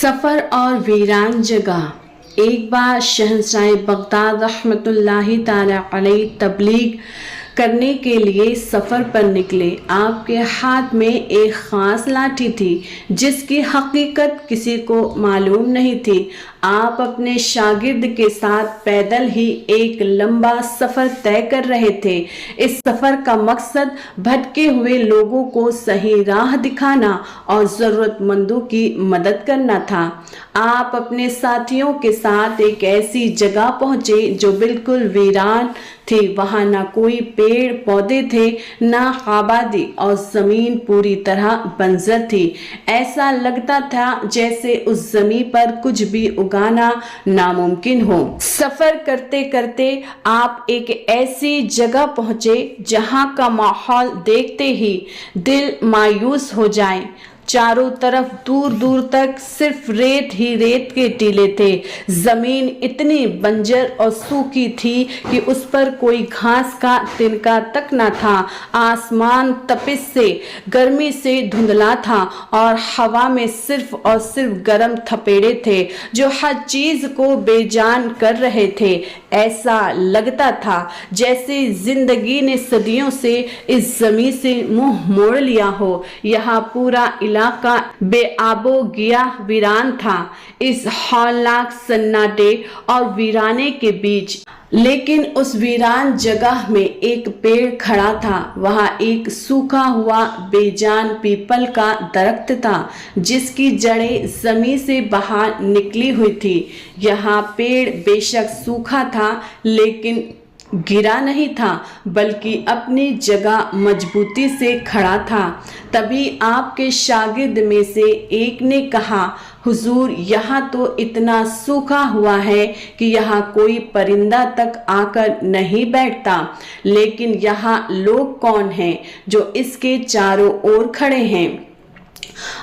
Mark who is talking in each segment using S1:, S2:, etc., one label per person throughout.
S1: सफ़र और वीरान जगह। एक बार शहंशाह बगदाद रहमतुल्लाहि ताला अलैह तबलीग करने के लिए सफ़र पर निकले। आपके हाथ में एक ख़ास लाठी थी जिसकी हकीकत किसी को मालूम नहीं थी। आप अपने शागिर्द के साथ पैदल ही एक लंबा सफ़र तय कर रहे थे। इस सफ़र का मकसद भटके हुए लोगों को सही राह दिखाना और ज़रूरतमंदों की मदद करना था। आप अपने साथियों के साथ एक ऐसी जगह पहुंचे जो बिल्कुल वीरान थी। वहां ना कोई पेड़ पौधे थे, ना आबादी, और जमीन पूरी तरह बंजर थी। ऐसा लगता था जैसे उस जमीन पर कुछ भी उगाना नामुमकिन हो। सफर करते करते आप एक ऐसी जगह पहुंचे जहां का माहौल देखते ही दिल मायूस हो जाए। चारों तरफ दूर दूर तक सिर्फ रेत ही रेत के टीले थे। जमीन इतनी बंजर और सूखी थी कि उस पर कोई घास का तिनका तक न था। आसमान तपिश से, गर्मी से धुंधला था और हवा में सिर्फ और सिर्फ गर्म थपेड़े थे जो हर चीज को बेजान कर रहे थे। ऐसा लगता था जैसे जिंदगी ने सदियों से इस जमीन से मुंह मोड़ लिया हो। यहाँ पूरा इलाका बेआबो गिया वीरान था। इस हौलनाक सन्नाटे और वीराने के बीच लेकिन उस वीरान जगह में एक पेड़ खड़ा था। वहां एक सूखा हुआ बेजान पीपल का दरख्त था जिसकी जड़ें जमीन से बाहर निकली हुई थी। यहाँ पेड़ बेशक सूखा था लेकिन गिरा नहीं था, बल्कि अपनी जगह मजबूती से खड़ा था। तभी आपके शागिर्द में से एक ने कहा, हुजूर, यहाँ तो इतना सूखा हुआ है कि यहाँ कोई परिंदा तक आकर नहीं बैठता, लेकिन यहाँ लोग कौन हैं जो इसके चारों ओर खड़े हैं?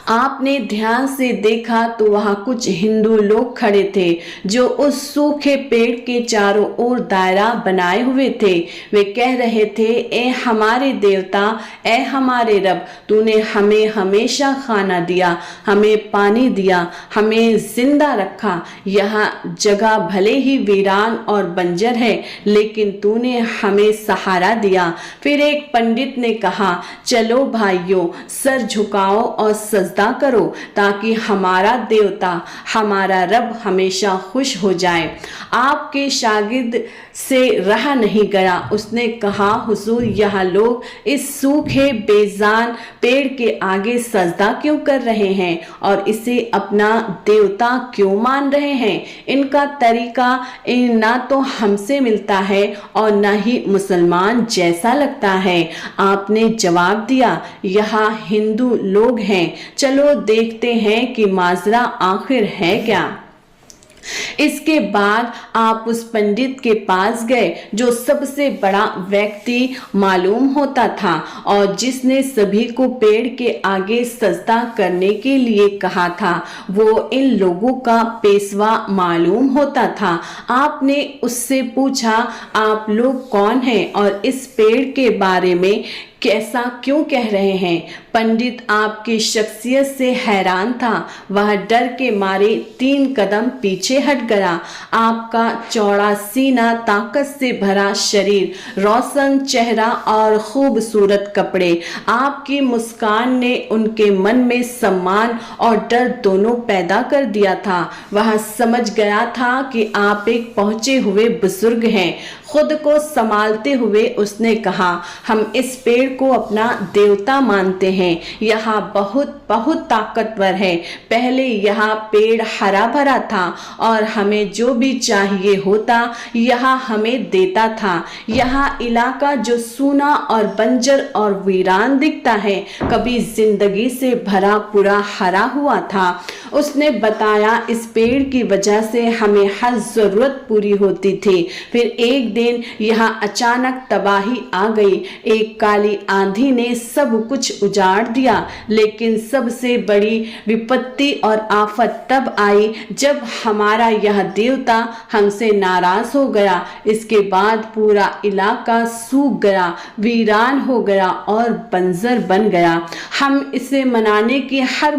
S1: आपने ध्यान से देखा तो वहां कुछ हिंदू लोग खड़े थे जो उस सूखे पेड़ के चारों ओर दायरा बनाए हुए थे। वे कह रहे थे, ए हमारे देवता, ए हमारे रब, तूने हमें हमेशा खाना दिया, हमें पानी दिया, हमें जिंदा रखा। यहाँ जगह भले ही वीरान और बंजर है लेकिन तूने हमें सहारा दिया। फिर एक पंडित ने कहा, चलो भाइयों, सर झुकाओ और सजदा करो ताकि हमारा देवता, हमारा रब हमेशा खुश हो जाए। आपके शागिर्द से रहा नहीं गया। उसने कहा, हुजूर, यहाँ लोग इस सूखे बेजान पेड़ के आगे सजदा क्यों कर रहे हैं और इसे अपना देवता क्यों मान रहे हैं? इनका तरीका ना तो हमसे मिलता है और न ही मुसलमान जैसा लगता है। आपने जवाब दिया, यहाँ हिंदू लोग हैं, चलो देखते हैं कि माजरा आखिर है क्या। इसके बाद आप उस पंडित के पास गए जो सबसे बड़ा व्यक्ति मालूम होता था और जिसने सभी को पेड़ के आगे सजदा करने के लिए कहा था। वो इन लोगों का पेशवा मालूम होता था। आपने उससे पूछा, आप लोग कौन हैं और इस पेड़ के बारे में कैसा क्यों कह रहे हैं? पंडित आपकी शख्सियत से हैरान था। वह डर के मारे 3 कदम पीछे हट गया। आपका चौड़ा सीना, ताकत से भरा शरीर, रोशन चेहरा और खूबसूरत कपड़े, आपकी मुस्कान ने उनके मन में सम्मान और डर दोनों पैदा कर दिया था। वह समझ गया था कि आप एक पहुंचे हुए बुजुर्ग हैं। खुद को संभालते हुए उसने कहा, हम इस पेड़ को अपना देवता मानते हैं। यहाँ बहुत बहुत ताकतवर है। पहले यहाँ पेड़ हरा भरा था और हमें जो भी चाहिए होता यहाँ हमें देता था। यहाँ इलाका जो सूना और बंजर और वीरान दिखता है, कभी जिंदगी से भरा पूरा हरा हुआ था। उसने बताया, इस पेड़ की वजह से हमें हर जरूरत पूरी होती थी। फिर एक दिन यहाँ अचानक तबाही आ गई। एक काली आंधी ने सब कुछ उजाड़ दिया, लेकिन सबसे बड़ी विपत्ति और आफत तब आई जब हमारा यह देवता हमसे नाराज हो गया। इसके बाद पूरा इलाका सूख गया, वीरान हो गया और बंजर बन गया। हम इसे मनाने की हर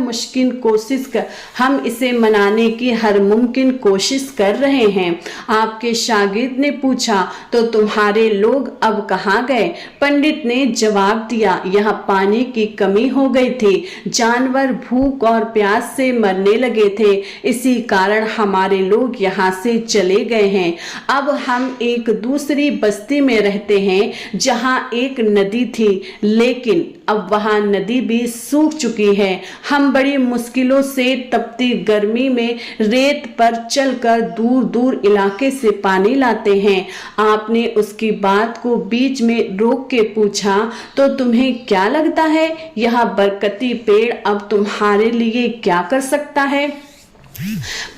S1: मुमकिन कोशिश कर रहे हैं। आपके शागिर्द ने पूछा, तो तुम्हारे लोग अब कहाँ गए? पंडित ने जवाब दिया, यहाँ पानी की कमी हो गई थी, जानवर भूख और प्यास से मरने लगे थे, इसी कारण हमारे लोग यहाँ से चले गए हैं। अब हम एक दूसरी बस्ती में रहते हैं जहाँ एक नदी थी, लेकिन अब वहाँ नदी भी सूख चुकी है। हम बड़ी मुश्किलों से तपती गर्मी में रेत पर चलकर दूर दूर इलाके से पानी लाते हैं। आपने उसकी बात को बीच में रोक के पूछा, तो तुम्हें क्या लगता है यह बरकती पेड़ अब तुम्हारे लिए क्या कर सकता है?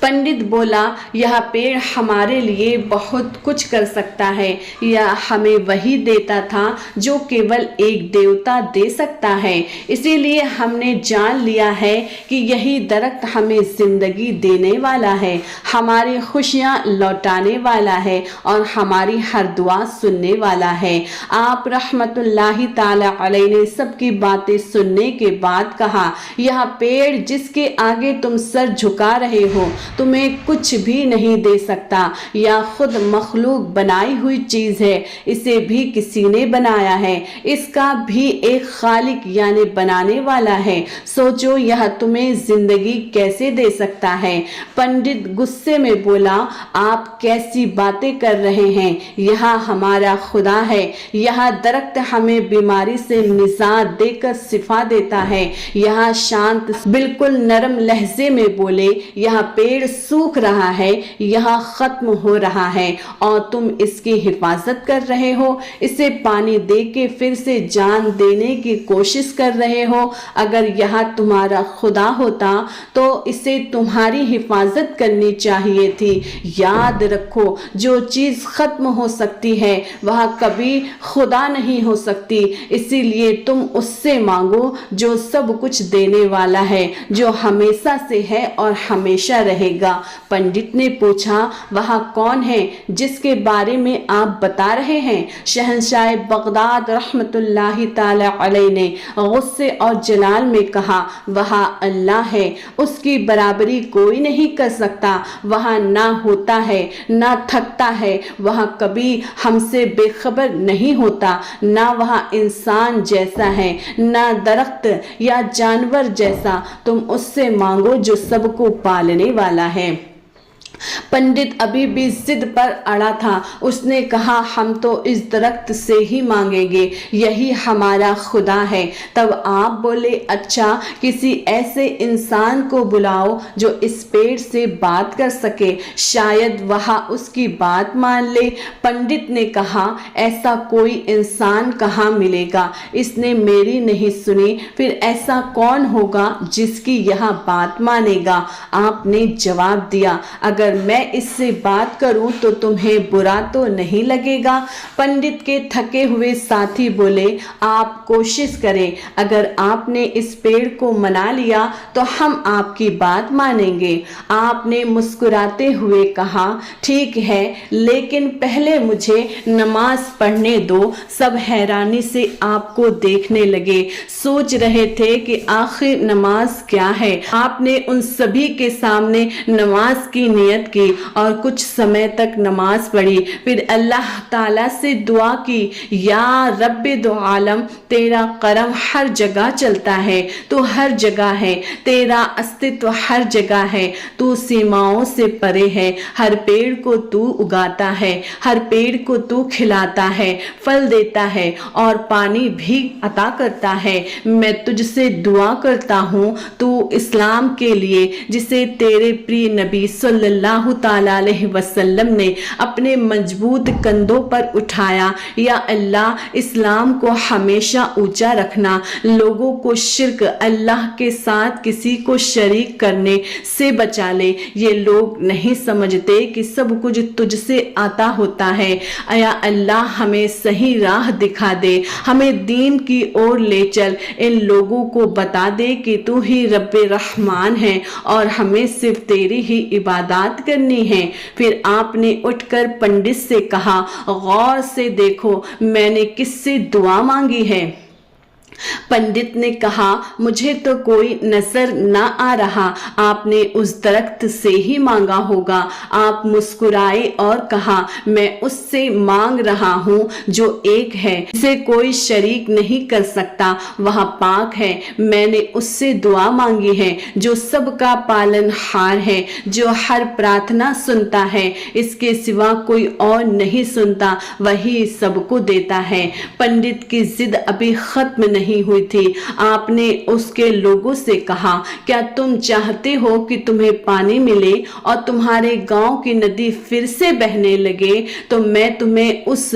S1: पंडित बोला, यह पेड़ हमारे लिए बहुत कुछ कर सकता है। यह हमें वही देता था जो केवल एक देवता दे सकता है। इसीलिए हमने जान लिया है कि यही दरख्त हमें जिंदगी देने वाला है, हमारी खुशियां लौटाने वाला है और हमारी हर दुआ सुनने वाला है। आप रहमतुल्लाहि ताला अलैहि ने सबकी बातें सुनने के बाद कहा, यह पेड़ जिसके आगे तुम सर झुका रहे हो तुम्हें कुछ भी नहीं दे सकता। यह खुद मखलूक बनाई हुई चीज है, इसे भी किसी ने बनाया है, इसका भी एक खालिक यानी बनाने वाला है। सोचो यह तुम्हें जिंदगी कैसे दे सकता है? पंडित गुस्से में बोला, आप कैसी बातें कर रहे हैं? यह हमारा खुदा है, यह दरख्त हमें बीमारी से निजात देकर शिफा देता है। यह शांत बिल्कुल नरम लहजे में बोले, यह पेड़ सूख रहा है, यह खत्म हो रहा है और तुम इसकी हिफाजत कर रहे हो, इसे पानी दे के फिर से जान देने की कोशिश कर रहे हो। अगर यह तुम्हारा खुदा होता तो इसे तुम्हारी हिफाजत करनी चाहिए थी। याद रखो, जो चीज खत्म हो सकती है वह कभी खुदा नहीं हो सकती। इसीलिए तुम उससे मांगो जो सब कुछ देने वाला है, जो हमेशा से है और हमेशा रहेगा। पंडित ने पूछा, वह कौन है जिसके बारे में आप बता रहे हैं? शहंशाह बगदाद रहमतुल्लाहि ताला अलैहि ने गुस्से और जलाल में कहा, वह अल्लाह है, उसकी बराबरी कोई नहीं कर सकता। वह ना होता है ना थकता है, वह कभी हमसे बेखबर नहीं होता, ना वह इंसान जैसा है ना दरख्त या जानवर जैसा। तुम उससे मांगो जो सबको पालने वाला है। पंडित अभी भी जिद पर अड़ा था। उसने कहा, हम तो इस दरख्त से ही मांगेंगे, यही हमारा खुदा है। तब आप बोले, अच्छा किसी ऐसे इंसान को बुलाओ जो इस पेड़ से बात कर सके, शायद वह उसकी बात मान ले। पंडित ने कहा, ऐसा कोई इंसान कहाँ मिलेगा? इसने मेरी नहीं सुनी, फिर ऐसा कौन होगा जिसकी यह बात मानेगा? आपने जवाब दिया, अगर मैं इससे बात करूं तो तुम्हें बुरा तो नहीं लगेगा? पंडित के थके हुए साथी बोले, आप कोशिश करें, अगर आपने इस पेड़ को मना लिया तो हम आपकी बात मानेंगे। आपने मुस्कुराते हुए कहा, ठीक है, लेकिन पहले मुझे नमाज पढ़ने दो। सब हैरानी से आपको देखने लगे, सोच रहे थे कि आखिर नमाज क्या है। आपने उन सभी के सामने नमाज की नियत की और कुछ समय तक नमाज पढ़ी। फिर अल्लाह ताला से दुआ की, या रब्बे दो आलम, तेरा करम हर जगह चलता है, तू हर जगह है, तेरा अस्तित्व हर जगह है, तू सीमाओं से परे है। हर पेड़ को तू उगाता है, हर पेड़ को तू खिलाता है, फल देता है और पानी भी अता करता है। मैं तुझसे दुआ करता हूँ, तू इस्लाम के लिए, जिसे तेरे प्रिय नबी सल्लल्लाहु सल्लल्लाहु ताला अलैहि वसल्लम ने अपने मजबूत कंधों पर उठाया, या अल्लाह इस्लाम को हमेशा ऊंचा रखना, लोगों को शिर्क, अल्लाह के साथ किसी को शरीक करने से बचा ले। ये लोग नहीं समझते कि सब कुछ तुझसे आता होता है। या अल्लाह हमें सही राह दिखा दे, हमें दीन की ओर ले चल, इन लोगों को बता दे कि तू ही रब्बे रहमान है और हमें सिर्फ तेरी ही इबादत करनी है। फिर आपने उठकर पंडित से कहा, गौर से देखो मैंने किससे दुआ मांगी है। पंडित ने कहा, मुझे तो कोई नजर ना आ रहा, आपने उस दरख्त से ही मांगा होगा। आप मुस्कुराए और कहा, मैं उससे मांग रहा हूँ जो एक है, जिसे कोई शरीक नहीं कर सकता, वह पाक है। मैंने उससे दुआ मांगी है जो सबका पालनहार है, जो हर प्रार्थना सुनता है, इसके सिवा कोई और नहीं सुनता, वही सबको देता है। पंडित की जिद अभी खत्म नहीं हुई थी। आपने उसके लोगों से कहा, क्या तुम चाहते हो कि तुम्हें पानी मिले और तुम्हारे गांव की नदी फिर से बहने लगे? तो मैं तुम्हें उस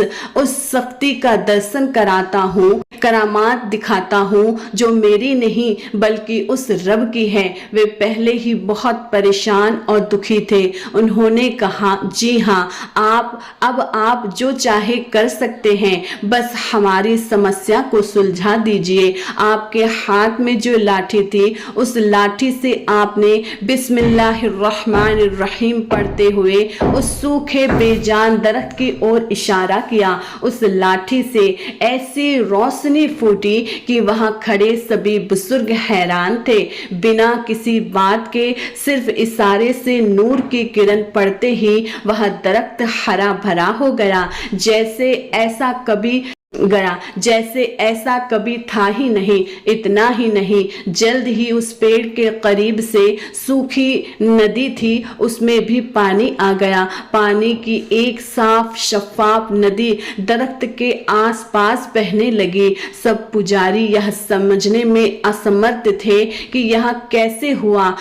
S1: शक्ति का दर्शन कराता हूँ, करामात दिखाता हूँ जो मेरी नहीं बल्कि उस रब की है। वे पहले ही बहुत परेशान और दुखी थे। उन्होंने कहा, जी हाँ, आप जो चाहे कर सकते हैं, बस हमारी समस्या को सुलझा दीजिए। आपके हाथ में जो लाठी थी, उस लाठी से आपने बिस्मिल्लाहिर्रहमानिर्रहीम पढ़ते हुए उस सूखे बेजान दरख्त की ओर इशारा किया। उस लाठी से ऐसी रोशनी फूटी कि वहां खड़े सभी बुजुर्ग हैरान थे। बिना किसी बात के सिर्फ इशारे से नूर की किरण पड़ते ही वह दरख्त हरा भरा हो गया, जैसे ऐसा कभी था ही नहीं। इतना ही नहीं, जल्द ही उस पेड़ के करीब से सूखी नदी थी, उसमें भी पानी आ गया। पानी की एक साफ शफाफ नदी दरख्त के आसपास बहने लगी। सब पुजारी यह समझने में असमर्थ थे कि यह कैसे हुआ।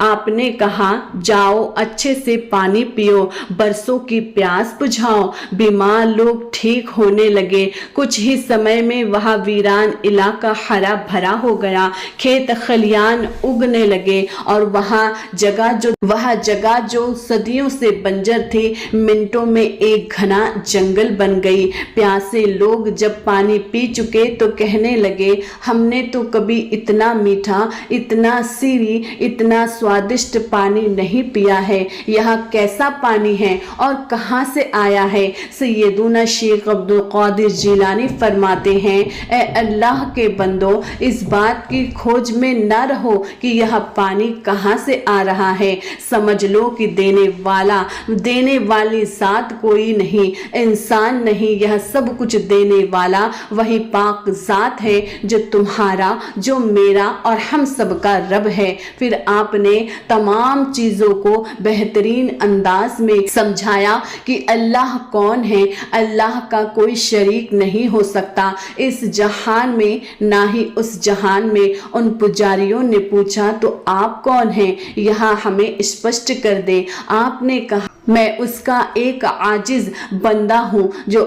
S1: आपने कहा, जाओ अच्छे से पानी पियो, बरसों की प्यास बुझाओ। बीमार लोग ठीक होने लगे। कुछ ही समय में वह वीरान इलाका हरा भरा हो गया। खेत खलियान उगने लगे और वह जगह जो सदियों से बंजर थी, मिनटों में एक घना जंगल बन गई। प्यासे लोग जब पानी पी चुके तो कहने लगे, हमने तो कभी इतना मीठा, इतना सीरी, इतना स्वादिष्ट पानी नहीं पिया है। यह कैसा पानी है और कहां से आया है? सैयदुना शेख अब्दुल कादिर जिलानी फरमाते हैं, ए अल्लाह के बंदो, इस बात की खोज में न रहो कि यह पानी कहां से आ रहा है। समझ लो कि देने वाली जात कोई नहीं, इंसान नहीं, यह सब कुछ देने वाला वही पाक जात है जो तुम्हारा, जो मेरा और हम सबका रब है। फिर आपने तमाम चीजों को बेहतरीन अंदाज में समझाया कि अल्लाह कौन है। अल्लाह का कोई शरीक नहीं हो सकता इस जहान में, ना ही उस जहान में। उन पुजारियों ने पूछा, तो आप कौन हैं? यहाँ हमें स्पष्ट कर दे। आपने कहा, मैं उसका एक आजिज बंदा हूँ जो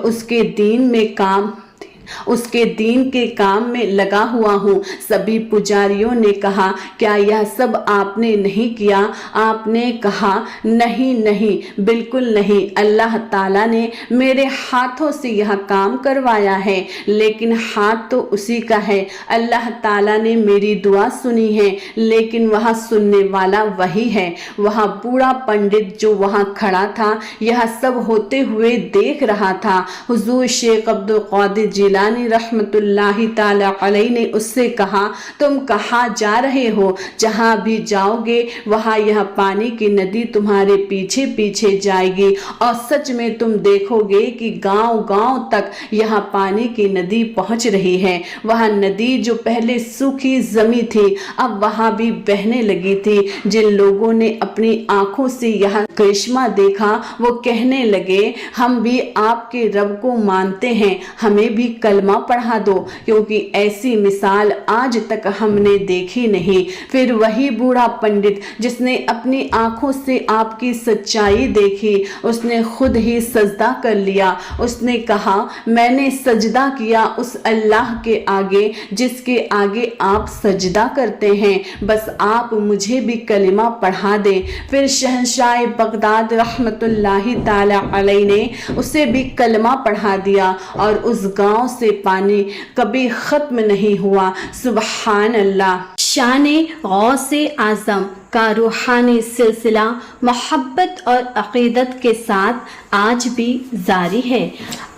S1: उसके दीन के काम में लगा हुआ हूँ। सभी पुजारियों ने कहा, क्या यह सब आपने नहीं किया? आपने कहा, नहीं, बिल्कुल नहीं। अल्लाह ताला ने मेरे हाथों से यह काम करवाया है, लेकिन हाथ तो उसी का है। अल्लाह ताला ने मेरी दुआ सुनी है, लेकिन वह सुनने वाला वही है। वह बूढ़ा पंडित जो वहाँ खड़ा था, यह सब होते हुए देख रहा था। हुजूर शेख अब्दुल कादिर जिलानी रहमतुल्लाहि ताला अलैहि ने उससे कहा, तुम कहाँ जा रहे हो? जहाँ भी जाओगे वहाँ यह पानी की नदी तुम्हारे पीछे पीछे जाएगी और सच में तुम देखोगे कि गांव गांव तक यह पानी की नदी पहुंच रही है। वह नदी जो पहले सूखी जमी थी, अब वहाँ भी बहने लगी थी। जिन लोगों ने अपनी आंखों से यह करिश्मा देखा, वो कहने लगे, हम भी आपके रब को मानते हैं, हमें भी کلمہ پڑھا دو، کیونکہ ایسی مثال آج تک ہم نے دیکھی نہیں۔ پھر وہی بوڑھا پنڈت جس نے اپنی آنکھوں سے آپ کی سچائی دیکھی، اس نے خود ہی سجدہ کر لیا۔ اس نے کہا میں نے سجدہ کیا اس اللہ کے آگے جس کے آگے آپ سجدہ کرتے ہیں، بس آپ مجھے بھی کلمہ پڑھا دیں۔ پھر شہنشاہ بغداد رحمت اللہ تعالی علیہ نے اسے بھی کلمہ پڑھا دیا اور اس گاؤں سے پانی کبھی ختم نہیں ہوا۔ سبحان اللہ۔ شان غوث اعظم کا روحانی سلسلہ محبت اور عقیدت کے ساتھ آج بھی جاری ہے۔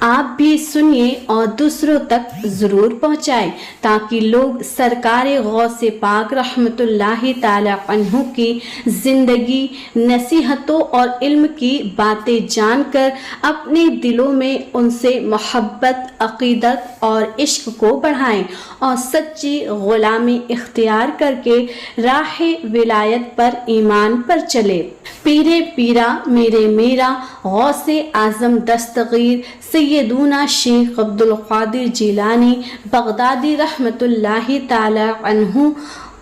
S1: آپ بھی سنیے اور دوسروں تک ضرور پہنچائیں تاکہ لوگ سرکار غوث پاک رحمت اللہ تعالی عنہ کی زندگی، نصیحتوں اور علم کی باتیں جان کر اپنے دلوں میں ان سے محبت، عقیدت اور عشق کو بڑھائیں اور سچی غلامی اختیار کر کے راہ ولایت پر ایمان پر چلے۔ پیرے پیرا میرے میرا غوث اعظم دستگیر سیدنا شیخ عبد القادر جیلانی بغدادی رحمت اللہ تعالی عنہ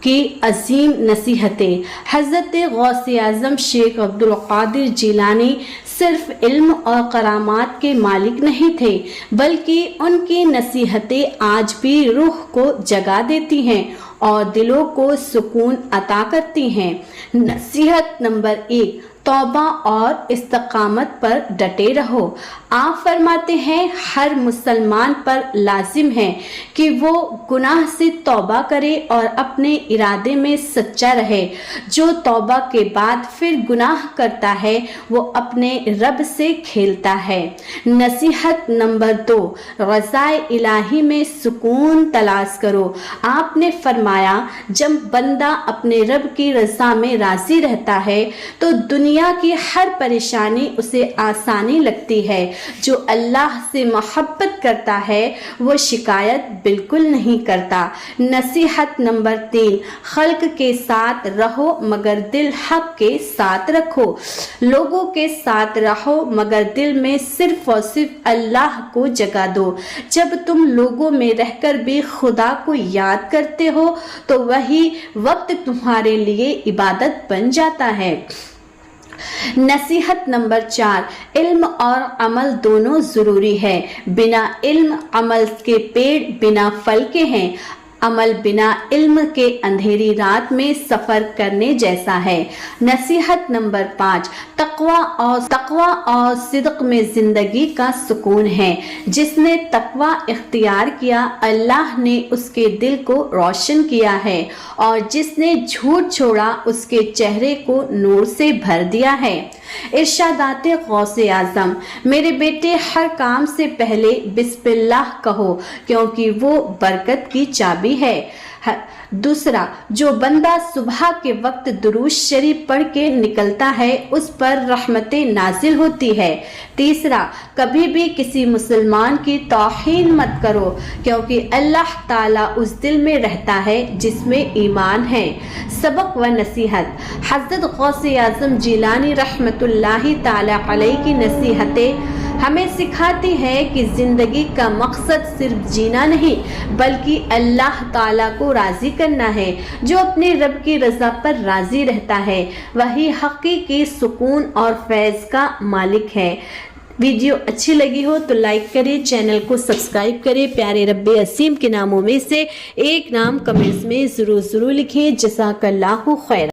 S1: کی عظیم نصیحتیں۔ حضرت غوث اعظم شیخ عبد القادر جیلانی صرف علم اور کرامات کے مالک نہیں تھے، بلکہ ان کی نصیحتیں آج بھی روح کو جگا دیتی ہیں اور دلوں کو سکون عطا کرتی ہیں۔ نصیحت نمبر 1، توبہ اور استقامت پر ڈٹے رہو۔ آپ فرماتے ہیں ہر مسلمان پر لازم ہے کہ وہ گناہ سے توبہ کرے اور اپنے ارادے میں سچا رہے۔ جو توبہ کے بعد پھر گناہ کرتا ہے وہ اپنے رب سے کھیلتا ہے۔ نصیحت نمبر 2، رضا الہی میں سکون تلاش کرو۔ آپ نے فرمایا جب بندہ اپنے رب کی رضا میں راضی رہتا ہے تو دنیا کی ہر پریشانی اسے آسانی لگتی ہے۔ جو اللہ سے محبت کرتا ہے وہ شکایت بالکل نہیں کرتا۔ نصیحت نمبر 3، خلق کے ساتھ رہو مگر دل حق کے ساتھ رکھو۔ لوگوں کے ساتھ رہو مگر دل میں صرف اور صرف اللہ کو جگہ دو۔ جب تم لوگوں میں رہ کر بھی خدا کو یاد کرتے ہو تو وہی وقت تمہارے لیے عبادت بن جاتا ہے۔ نصیحت نمبر 4، علم اور عمل دونوں ضروری ہے۔ بنا علم عمل کے پیڑ بنا پھل کے ہیں۔ عمل بنا علم کے اندھیری رات میں سفر کرنے جیسا ہے۔ نصیحت نمبر 5، تقوی اور صدق میں زندگی کا سکون ہے۔ جس نے تقوی اختیار کیا اللہ نے اس کے دل کو روشن کیا ہے، اور جس نے جھوٹ چھوڑا اس کے چہرے کو نور سے بھر دیا ہے۔ ارشادات غوث اعظم، میرے بیٹے ہر کام سے پہلے بسم اللہ کہو کیونکہ وہ برکت کی چابی ہے۔ دوسرا، جو بندہ صبح کے وقت درود شریف پڑھ کے نکلتا ہے اس پر رحمتیں نازل ہوتی ہے۔ تیسرا، کبھی بھی کسی مسلمان کی توہین مت کرو کیونکہ اللہ تعالیٰ اس دل میں رہتا ہے جس میں ایمان ہے۔ سبق و نصیحت، حضرت غوث اعظم جیلانی رحمت اللہ تعالی علیہ کی نصیحتیں ہمیں سکھاتی ہے کہ زندگی کا مقصد صرف جینا نہیں بلکہ اللہ تعالیٰ کو راضی کرنا ہے۔ جو اپنے رب کی رضا پر راضی رہتا ہے وہی حقیقی سکون اور فیض کا مالک ہے۔ ویڈیو اچھی لگی ہو تو لائک کریں، چینل کو سبسکرائب کریں، پیارے رب عظیم کے ناموں میں سے ایک نام کمنٹس میں ضرور لکھیں۔ جزاک اللہ خیر۔